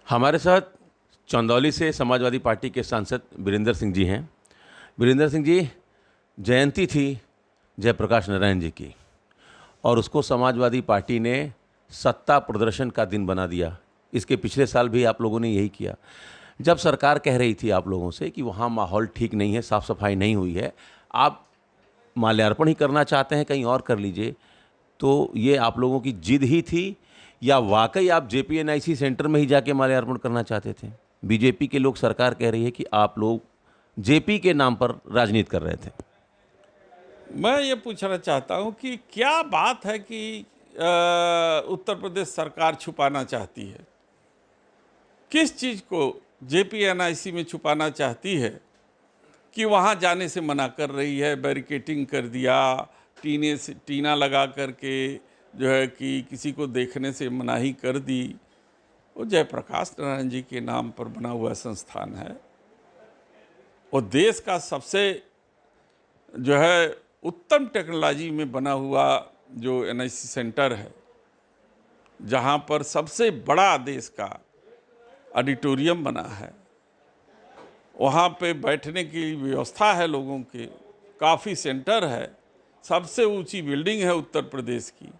हमारे साथ चंदौली से समाजवादी पार्टी के सांसद वीरेंद्र सिंह जी हैं। वीरेंद्र सिंह जी, जयंती थी जयप्रकाश नारायण जी की और उसको समाजवादी पार्टी ने सत्ता प्रदर्शन का दिन बना दिया। इसके पिछले साल भी आप लोगों ने यही किया। जब सरकार कह रही थी आप लोगों से कि वहाँ माहौल ठीक नहीं है, साफ़ सफाई नहीं हुई है, आप माल्यार्पण ही करना चाहते हैं, कहीं और कर लीजिए, तो ये आप लोगों की जिद ही थी या वाकई आप जेपीएनआईसी सेंटर में ही जाके माल्यार्पण करना चाहते थे? बीजेपी के लोग, सरकार कह रही है कि आप लोग जेपी के नाम पर राजनीति कर रहे थे। मैं ये पूछना चाहता हूँ कि क्या बात है कि उत्तर प्रदेश सरकार छुपाना चाहती है? किस चीज़ को जेपीएनआईसी में छुपाना चाहती है कि वहाँ जाने से मना कर रही है, बैरिकेटिंग कर दिया, टीना लगा करके जो है कि किसी को देखने से मनाही कर दी। वो जयप्रकाश नारायण जी के नाम पर बना हुआ संस्थान है। वो देश का सबसे जो है उत्तम टेक्नोलॉजी में बना हुआ जो एनआईसी सेंटर है, जहाँ पर सबसे बड़ा देश का ऑडिटोरियम बना है, वहाँ पे बैठने की व्यवस्था है लोगों के, काफ़ी सेंटर है, सबसे ऊंची बिल्डिंग है उत्तर प्रदेश की।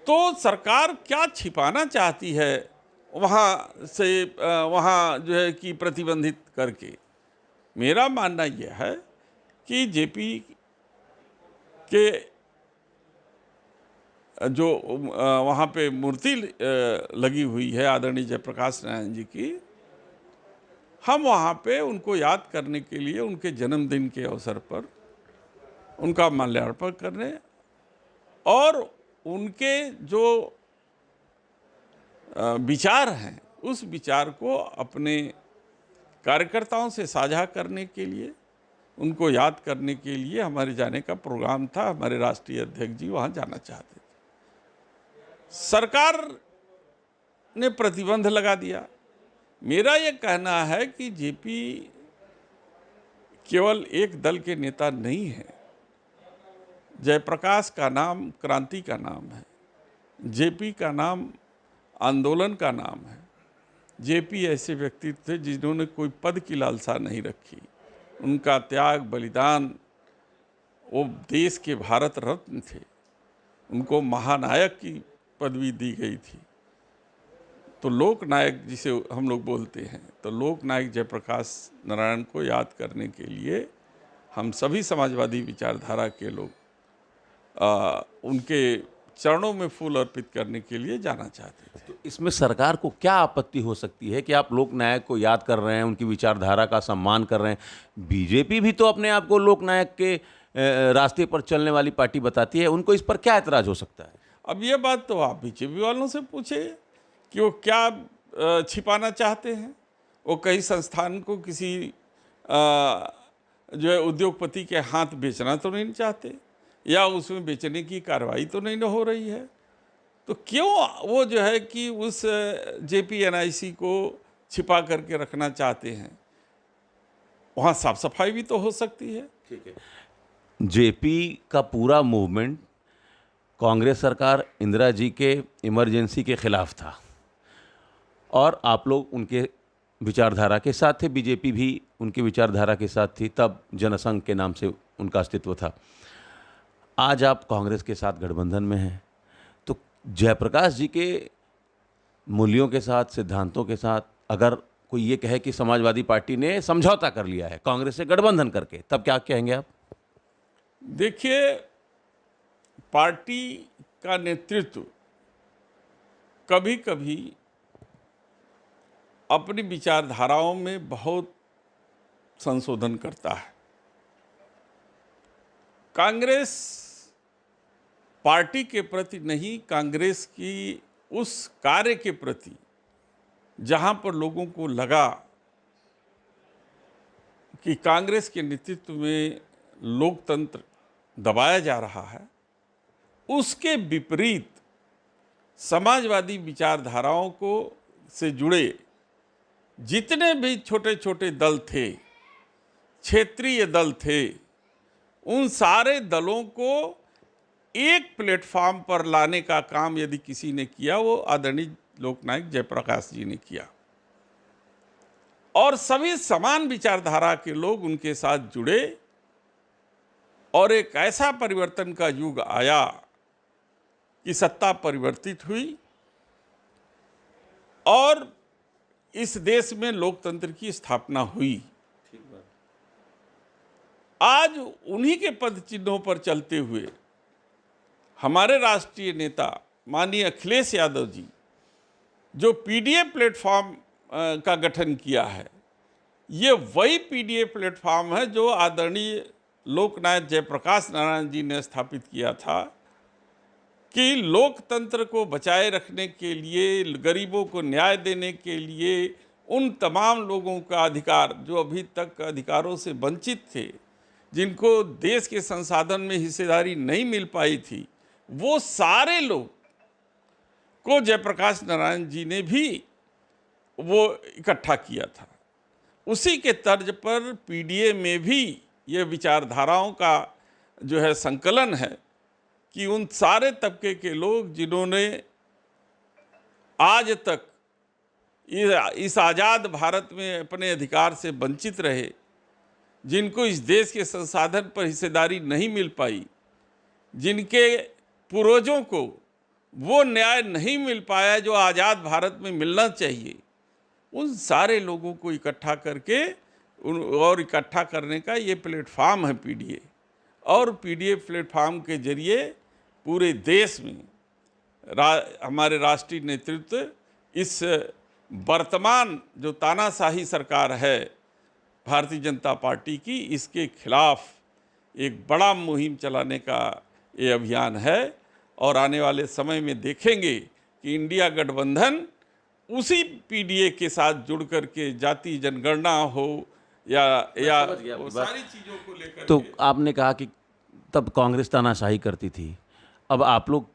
तो सरकार क्या छिपाना चाहती है वहाँ से वहाँ जो है कि प्रतिबंधित करके? मेरा मानना यह है कि जेपी के जो वहाँ पे मूर्ति लगी हुई है आदरणीय जयप्रकाश नारायण जी की, हम वहाँ पे उनको याद करने के लिए उनके जन्मदिन के अवसर पर उनका माल्यार्पण करने और उनके जो विचार हैं उस विचार को अपने कार्यकर्ताओं से साझा करने के लिए, उनको याद करने के लिए हमारे जाने का प्रोग्राम था। हमारे राष्ट्रीय अध्यक्ष जी वहाँ जाना चाहते थे। सरकार ने प्रतिबंध लगा दिया। मेरा ये कहना है कि जेपी केवल एक दल के नेता नहीं है। जयप्रकाश का नाम क्रांति का नाम है, जेपी का नाम आंदोलन का नाम है। जेपी ऐसे व्यक्ति थे जिन्होंने कोई पद की लालसा नहीं रखी। उनका त्याग, बलिदान, वो देश के भारत रत्न थे। उनको महानायक की पदवी दी गई थी। तो लोक नायक जिसे हम लोग बोलते हैं, तो लोक नायक जयप्रकाश नारायण को याद करने के लिए हम सभी समाजवादी विचारधारा के लोग उनके चरणों में फूल अर्पित करने के लिए जाना चाहते थे। तो इसमें सरकार को क्या आपत्ति हो सकती है कि आप लोक नायक को याद कर रहे हैं, उनकी विचारधारा का सम्मान कर रहे हैं? बीजेपी भी तो अपने आप को लोक नायक के रास्ते पर चलने वाली पार्टी बताती है। उनको इस पर क्या ऐतराज हो सकता है? अब ये बात तो आप बीजेपी वालों से पूछे कि वो क्या छिपाना चाहते हैं। वो कई संस्थान को किसी जो है उद्योगपति के हाथ बेचना तो नहीं चाहते, या उसमें बेचने की कार्रवाई तो नहीं हो रही है। तो क्यों वो जो है कि उस जेपीएनआईसी को छिपा करके रखना चाहते हैं? वहाँ साफ सफाई भी तो हो सकती है। ठीक है। जेपी का पूरा मूवमेंट कांग्रेस सरकार इंदिरा जी के इमरजेंसी के खिलाफ था और आप लोग उनके विचारधारा के साथ थे। बीजेपी भी उनकी विचारधारा के साथ थी। तब जनसंघ के नाम से उनका अस्तित्व था। आज आप कांग्रेस के साथ गठबंधन में हैं, तो जयप्रकाश जी के मूल्यों के साथ, सिद्धांतों के साथ अगर कोई ये कहे कि समाजवादी पार्टी ने समझौता कर लिया है कांग्रेस से गठबंधन करके, तब क्या कहेंगे आप? देखिए, पार्टी का नेतृत्व कभी कभी अपनी विचारधाराओं में बहुत संशोधन करता है। कांग्रेस पार्टी के प्रति नहीं, कांग्रेस की उस कार्य के प्रति जहां पर लोगों को लगा कि कांग्रेस के नेतृत्व में लोकतंत्र दबाया जा रहा है, उसके विपरीत समाजवादी विचारधाराओं को से जुड़े जितने भी छोटे छोटे दल थे, क्षेत्रीय दल थे, उन सारे दलों को एक प्लेटफॉर्म पर लाने का काम यदि किसी ने किया, वो आदरणीय लोकनायक जयप्रकाश जी ने किया, और सभी समान विचारधारा के लोग उनके साथ जुड़े और एक ऐसा परिवर्तन का युग आया कि सत्ता परिवर्तित हुई और इस देश में लोकतंत्र की स्थापना हुई। आज उन्हीं के पद चिन्हों पर चलते हुए हमारे राष्ट्रीय नेता माननीय अखिलेश यादव जी जो पीडीए प्लेटफॉर्म का गठन किया है, ये वही पीडीए प्लेटफॉर्म है जो आदरणीय लोकनायक जयप्रकाश नारायण जी ने स्थापित किया था कि लोकतंत्र को बचाए रखने के लिए, गरीबों को न्याय देने के लिए, उन तमाम लोगों का अधिकार जो अभी तक अधिकारों से वंचित थे, जिनको देश के संसाधन में हिस्सेदारी नहीं मिल पाई थी, वो सारे लोग को जयप्रकाश नारायण जी ने भी वो इकट्ठा किया था। उसी के तर्ज पर पीडीए में भी ये विचारधाराओं का जो है संकलन है कि उन सारे तबके के लोग जिन्होंने आज तक इस आज़ाद भारत में अपने अधिकार से वंचित रहे, जिनको इस देश के संसाधन पर हिस्सेदारी नहीं मिल पाई, जिनके पूर्वजों को वो न्याय नहीं मिल पाया जो आज़ाद भारत में मिलना चाहिए, उन सारे लोगों को इकट्ठा करके और इकट्ठा करने का ये प्लेटफार्म है पीडीए। और पीडीए प्लेटफार्म के जरिए पूरे देश में हमारे राष्ट्रीय नेतृत्व इस वर्तमान जो तानाशाही सरकार है भारतीय जनता पार्टी की, इसके खिलाफ एक बड़ा मुहिम चलाने का ये अभियान है। और आने वाले समय में देखेंगे कि इंडिया गठबंधन उसी पीडीए के साथ जुड़ करके जाति जनगणना हो या वो सारी चीज़ों को लेकर तो आपने कहा कि तब कांग्रेस तानाशाही करती थी, अब आप लोग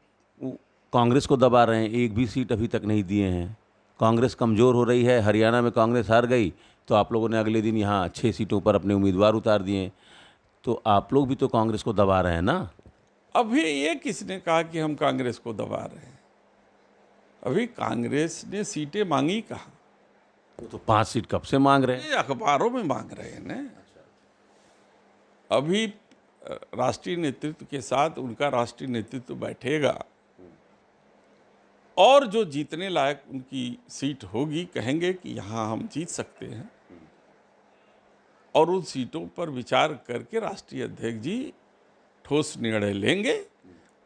कांग्रेस को दबा रहे हैं, एक भी सीट अभी तक नहीं दिए हैं, कांग्रेस कमज़ोर हो रही है, हरियाणा में कांग्रेस हार गई तो आप लोगों ने अगले दिन यहाँ 6 सीटों पर अपने उम्मीदवार उतार दिए, तो आप लोग भी तो कांग्रेस को दबा रहे हैं ना। अभी ये किसने कहा कि हम कांग्रेस को दबा रहे हैं? अभी कांग्रेस ने सीटें मांगी कहाँ? वो तो 5 सीट कब से मांग रहे हैं। ये अखबारों में मांग रहे हैं ना। अभी राष्ट्रीय नेतृत्व के साथ उनका राष्ट्रीय नेतृत्व बैठेगा और जो जीतने लायक उनकी सीट होगी कहेंगे कि यहाँ हम जीत सकते हैं, और उन सीटों पर विचार करके राष्ट्रीय अध्यक्ष जी ठोस निर्णय लेंगे।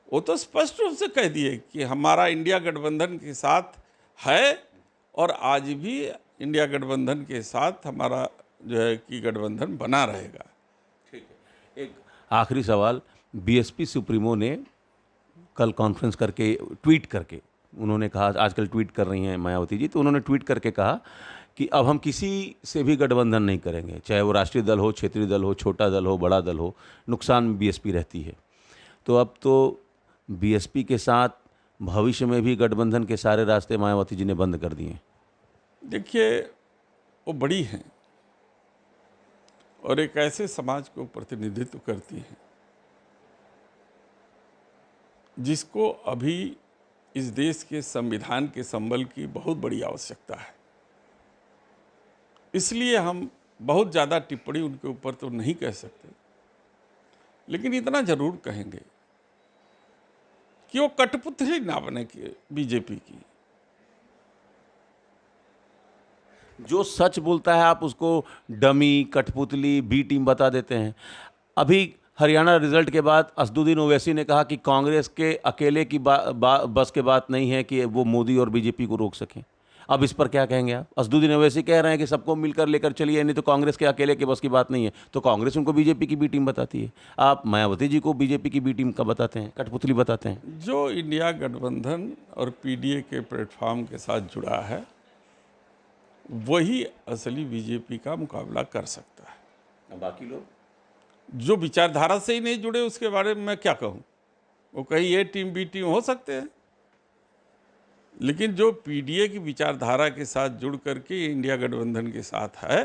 वो तो स्पष्ट रूप से कह दिए कि हमारा इंडिया गठबंधन के साथ है और आज भी इंडिया गठबंधन के साथ हमारा जो है कि गठबंधन बना रहेगा। ठीक है, एक आखिरी सवाल, बीएसपी सुप्रीमो ने कल कॉन्फ्रेंस करके ट्वीट करके उन्होंने कहा, आजकल ट्वीट कर रही हैं मायावती जी, तो उन्होंने ट्वीट करके कहा कि अब हम किसी से भी गठबंधन नहीं करेंगे, चाहे वो राष्ट्रीय दल हो, क्षेत्रीय दल हो, छोटा दल हो, बड़ा दल हो, नुकसान बीएसपी रहती है। तो अब तो बीएसपी के साथ भविष्य में भी गठबंधन के सारे रास्ते मायावती जी ने बंद कर दिए। देखिए, वो बड़ी हैं और एक ऐसे समाज को प्रतिनिधित्व करती हैं जिसको अभी इस देश के संविधान के संबल की बहुत बड़ी आवश्यकता है। इसलिए हम बहुत ज़्यादा टिप्पणी उनके ऊपर तो नहीं कह सकते, लेकिन इतना जरूर कहेंगे कि वो कठपुतली ना बने कि बीजेपी की। जो सच बोलता है आप उसको डमी, कठपुतली, बी टीम बता देते हैं। अभी हरियाणा रिजल्ट के बाद असदुद्दीन ओवैसी ने कहा कि कांग्रेस के अकेले की बस के बात नहीं है कि वो मोदी और बीजेपी को रोक सकें। अब इस पर क्या कहेंगे आप? असदुद्दीन ओवैसी कह रहे हैं कि सबको मिलकर लेकर चलिए, नहीं तो कांग्रेस के अकेले के बस की बात नहीं है। तो कांग्रेस उनको बीजेपी की बी टीम बताती है, आप मायावती जी को बीजेपी की बी टीम का बताते हैं, कठपुतली बताते हैं। जो इंडिया गठबंधन और पीडीए के प्लेटफॉर्म के साथ जुड़ा है वही असली बीजेपी का मुकाबला कर सकता है। बाकी लोग जो विचारधारा से ही नहीं जुड़े उसके बारे में मैं क्या कहूँ? वो कहीं ए टीम बी टीम हो सकते हैं, लेकिन जो पीडीए की विचारधारा के साथ जुड़ करके इंडिया गठबंधन के साथ है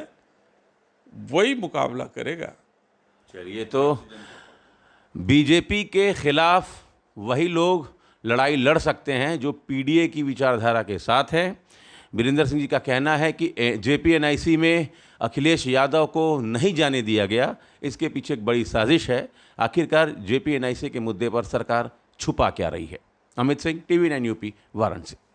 वही मुकाबला करेगा। चलिए, तो बीजेपी के खिलाफ वही लोग लड़ाई लड़ सकते हैं जो पीडीए की विचारधारा के साथ है। वीरेंद्र सिंह जी का कहना है कि जेपीएनआईसी में अखिलेश यादव को नहीं जाने दिया गया, इसके पीछे एक बड़ी साजिश है। आखिरकार जेपीएनआईसी के मुद्दे पर सरकार छुपा क्या रही है? Amit Singh, TV 9 UP, Varanasi.